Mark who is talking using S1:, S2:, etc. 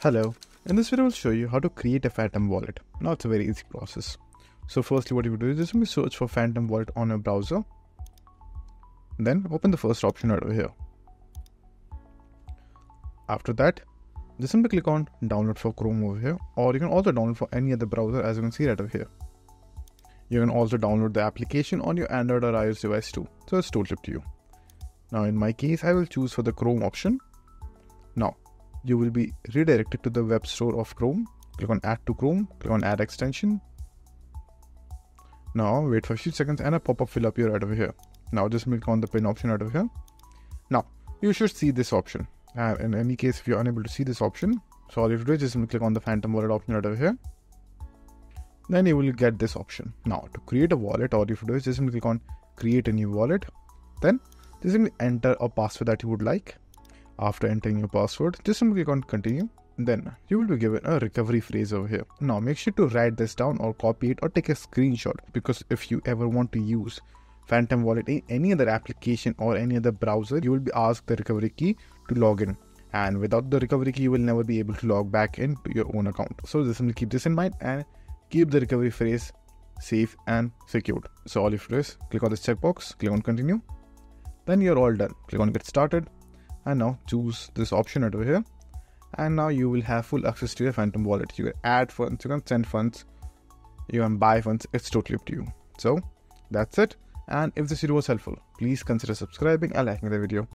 S1: Hello, in this video I will show you how to create a Phantom wallet. Now it's a very easy process. So firstly what you would do is just simply search for Phantom wallet on your browser. Then open the first option right over here. After that, just simply click on download for Chrome over here, or you can also download for any other browser as you can see right over here. You can also download the application on your Android or iOS device too. So it's totally up to you. Now in my case, I will choose for the Chrome option. Now, you will be redirected to the web store of Chrome. Click on add to Chrome, click on add extension. Now wait for a few seconds and a pop-up will appear right over here. Now just click on the pin option right over here. Now you should see this option, and in any case if you're unable to see this option, so all you have to do is just click on the Phantom wallet option right over here. Then you will get this option. Now to create a wallet, all you have to do is just click on create a new wallet. Then just simply enter a password that you would like. After entering your password, just simply click on continue. Then you will be given a recovery phrase over here. Now make sure to write this down or copy it or take a screenshot, because if you ever want to use Phantom wallet in any other application or any other browser, you will be asked the recovery key to log in, and without the recovery key you will never be able to log back into your own account. So just simply keep this in mind and keep the recovery phrase safe and secured. So all you have to do is click on this checkbox, click on continue. Then you're all done. Click on get started. And now choose this option right over here, and now you will have full access to your Phantom wallet. You can add funds, you can send funds, you can buy funds. It's totally up to you. So that's it. And if this video was helpful, please consider subscribing and liking the video.